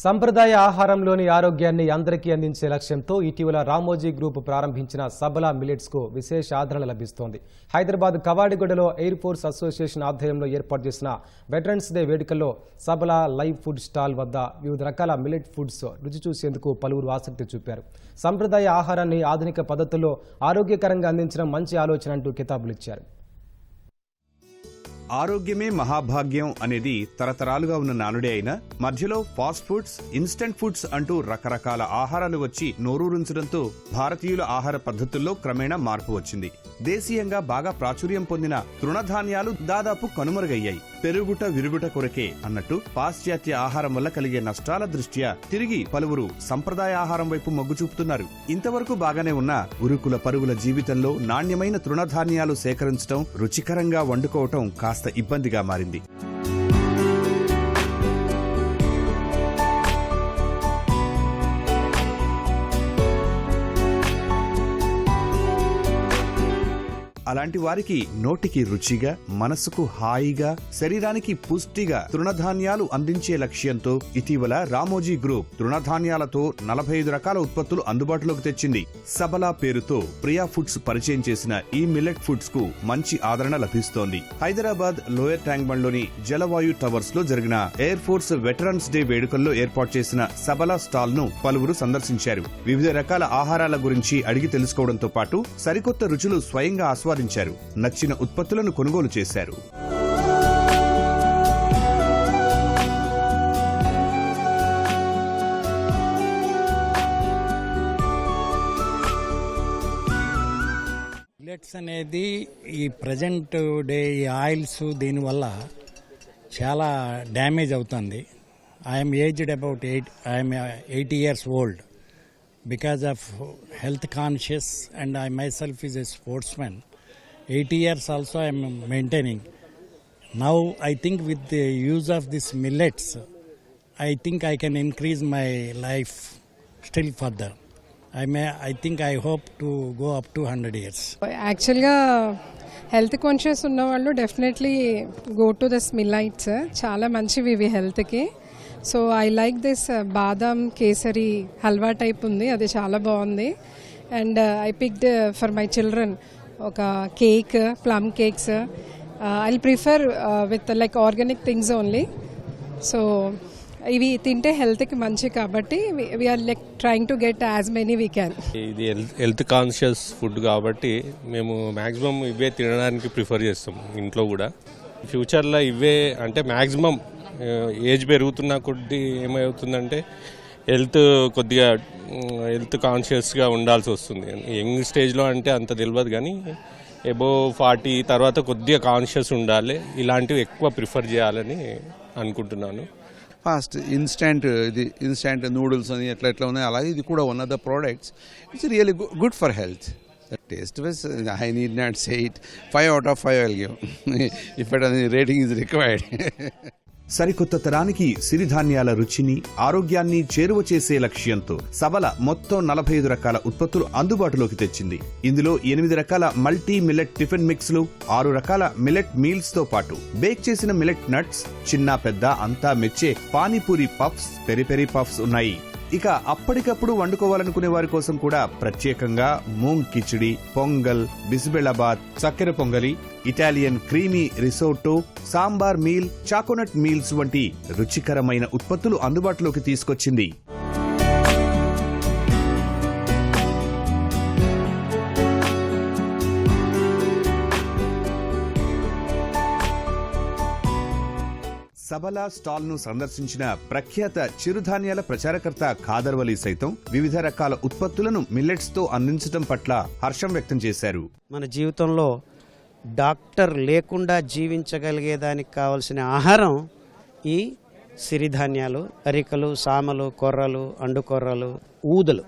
సంప్రదాయ ఆహారంలోని ఆరోగ్యాన్ని అందరికీ అందించే లక్ష్యంతో ఇటీవల రామోజీ గ్రూప్ ప్రారంభించిన సబలా మిల్లెట్స్ కు విశేష ఆదరణ లభిస్తోంది. హైదరాబాద్ కవాడిగూడలో ఎయిర్ ఫోర్స్ అసోసియేషన్ ఆధ్వర్యంలో ఏర్పాటు చేసిన వెటరన్స్ డే వేడుకల్లో సబలా లైవ్ ఫుడ్ స్టాల్ వద్ద వివిధ రకాల మిల్లెట్ ఫుడ్స్ రుచి చూసేందుకు పలువురు ఆసక్తి చూపారు. సంప్రదాయ ఆహారాన్ని ఆధునిక పద్ధతుల్లో ఆరోగ్యకరంగా అందించడం మంచి ఆలోచన అంటూ కితాబులిచ్చారు. ఆరోగ్యమే మహాభాగ్యం అనేది తరతరాలుగా ఉన్న నానుడే అయినా మధ్యలో ఫాస్ట్ ఫుడ్స్, ఇన్స్టెంట్ ఫుడ్స్ అంటూ రకరకాల ఆహారాలు వచ్చి నోరూరించడంతో భారతీయుల ఆహార పద్ధతుల్లో క్రమేణా మార్పు వచ్చింది. దేశీయంగా బాగా ప్రాచుర్యం పొందిన తృణధాన్యాలు దాదాపు కనుమరుగయ్యాయి. పెరుగుట విరుగుట కొరకే అన్నట్టు పాశ్చాత్య ఆహారం వల్ల కలిగే నష్టాల దృష్ట్యా తిరిగి పలువురు సంప్రదాయ ఆహారం వైపు మొగ్గు చూపుతున్నారు. ఇంతవరకు బాగానే ఉన్న ఉరుకుల పరుగుల జీవితంలో నాణ్యమైన తృణధాన్యాలు సేకరించడం, రుచికరంగా వండుకోవటం కాస్త ఇబ్బందిగా మారింది. అలాంటి వారికి నోటికి రుచిగా, మనసుకు హాయిగా, శరీరానికి పుష్టిగా తృణధాన్యాలు అందించే లక్ష్యంతో ఇటీవల రామోజీ గ్రూప్ తృణధాన్యాలతో 45 రకాల ఉత్పత్తులు అందుబాటులోకి తెచ్చింది. సబలా పేరుతో ప్రియా ఫుడ్స్ పరిచయం చేసిన ఈ మిల్లెట్ ఫుడ్స్ కు మంచి ఆదరణ లభిస్తోంది. హైదరాబాద్ లోయర్ ట్యాంక్ బండ్లోని జలవాయు టవర్స్ లో జరిగిన ఎయిర్ ఫోర్స్ వెటరన్స్ డే వేడుకల్లో ఏర్పాటు చేసిన సబలా స్టాల్ ను పలువురు సందర్శించారు. వివిధ రకాల ఆహారాల గురించి అడిగి తెలుసుకోవడంతో పాటు సరికొత్త రుచులు స్వయంగా ఆస్వాదించారు. నచ్చిన ఉత్పత్తులను కొనుగోలు చేశారు. మిల్లెట్స్ అనేది ఈ ప్రజెంట్ డే ఈ ఆయిల్స్ దీనివల్ల చాలా డ్యామేజ్ అవుతుంది. I'm aged about 80 years old. Because of health conscious and I myself is a sportsman, 80 years also I am maintaining. Now I think with the use of this millets, I think I can increase my life still further. I hope to go up to 100 years. యాక్చువల్గా health conscious ఉన్న వాళ్ళు definitely go to this millets. చాలా మంచివి ఇవి హెల్త్కి. So I like this badam kesari halwa type ఉంది, అది చాలా బాగుంది. And I picked for my children ఒక cake, plum cakes. I prefer with like organic things only. So ఇవి తింటే హెల్త్కి మంచి కాబట్టి we are like trying to get as many we can. ఇది హెల్త్ కాన్షియస్ ఫుడ్ కాబట్టి మేము మ్యాక్సిమం ఇవే తినడానికి ప్రిఫర్ చేస్తాం ఇంట్లో కూడా. ఫ్యూచర్లో ఇవే అంటే మ్యాక్సిమం ఏజ్ పెరుగుతున్న కొద్దీ ఏమవుతుందంటే కొద్దిగా హెల్త్ కాన్షియస్గా ఉండాల్సి వస్తుంది. యంగ్ స్టేజ్లో అంటే అంత తెలియదు కానీ అబోవ్ 40 తర్వాత కొద్దిగా కాన్షియస్ ఉండాలి. ఇలాంటివి ఎక్కువ ప్రిఫర్ చేయాలని అనుకుంటున్నాను. ఫాస్ట్ ఇన్స్టెంట్ నూడిల్స్ అని ఎట్లా ఉన్నాయి, అలాగే ఇది కూడా one of the products. It's really good for health. Taste was, I need not say it, 5 out of 5 I'll give if any rating is required. సరికొత్త తరానికి సిరిధాన్యాల రుచిని, ఆరోగ్యాన్ని చేరువ చేసే లక్ష్యంతో సబల మొత్తం 45 రకాల ఉత్పత్తులు అందుబాటులోకి తెచ్చింది. ఇందులో 8 రకాల మల్టీ మిల్లెట్ టిఫిన్ మిక్స్లు, 6 రకాల మిల్లెట్ మీల్స్ తో పాటు బేక్ చేసిన మిల్లెట్ నట్స్, చిన్న పెద్ద అంతా మెచ్చే panipuri puffs, peri peri puffs ఉన్నాయి. ఇక అప్పటికప్పుడు వండుకోవాలనుకునే వారి కోసం కూడా ప్రత్యేకంగా మూంగ్ కిచిడి, పొంగల్, బిస్బెళబాద్, చక్కెర పొంగలి, Italian creamy risotto, sambar meal, choconut meals వంటి రుచికరమైన ఉత్పత్తులు అందుబాటులోకి తీసుకొచ్చింది. సబలా స్టాల్ ను సందర్శించిన ప్రఖ్యాత చిరుధాన్యాల ప్రచారకర్త ఖాదర్ వలీ సైతం వివిధ రకాల ఉత్పత్తులను మిల్లెట్స్ తో అందించడం పట్ల హర్షం వ్యక్తం చేశారు. మన జీవితంలో డాక్టర్ లేకుండా జీవించగలిగేదానికి కావలసిన ఆహారం ఈ సిరిధాన్యాలు, అరికలు, సామలు, కొర్రలు, అండుకొర్రలు, ఊదలు.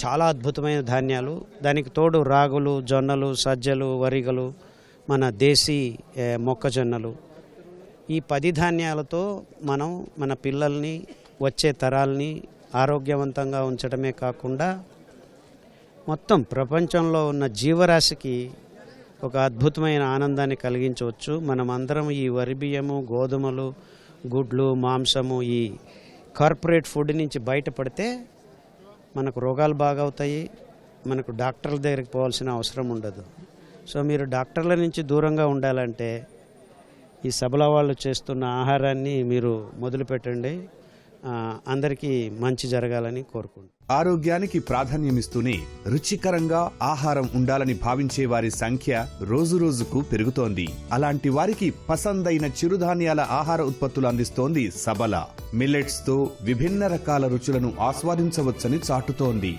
చాలా అద్భుతమైన ధాన్యాలు. దానికి తోడు రాగులు, జొన్నలు, సజ్జలు, వరిగలు, మన దేశీ మొక్కజొన్నలు. ఈ 10 ధాన్యాలతో మనం మన పిల్లల్ని, వచ్చే తరాల్ని ఆరోగ్యవంతంగా ఉంచడమే కాకుండా మొత్తం ప్రపంచంలో ఉన్న జీవరాశికి ఒక అద్భుతమైన ఆనందాన్ని కలిగించవచ్చు. మనమందరం ఈ వరి బియ్యము, గోధుమలు, గుడ్లు, మాంసము, ఈ కార్పొరేట్ ఫుడ్ నుంచి బయటపడితే మనకు రోగాలు బాగవుతాయి, మనకు డాక్టర్ల దగ్గరికి పోవాల్సిన అవసరం ఉండదు. సో మీరు డాక్టర్ల నుంచి దూరంగా ఉండాలంటే ఈ సబలా వాళ్ళు చేస్తున్న ఆహారాన్ని మీరు మొదలుపెట్టండి. అందరికీ మంచి జరగాలని కోరుకుంటున్నాను. ఆరోగ్యానికి ప్రాధాన్యమిస్తూనే రుచికరంగా ఆహారం ఉండాలని భావించే వారి సంఖ్య రోజురోజుకు పెరుగుతోంది. అలాంటి వారికి పసందైన చిరుధాన్యాల ఆహార ఉత్పత్తులు అందిస్తోంది సబలా. మిల్లెట్స్ తో విభిన్న రకాల రుచులను ఆస్వాదించవచ్చని చాటుతోంది.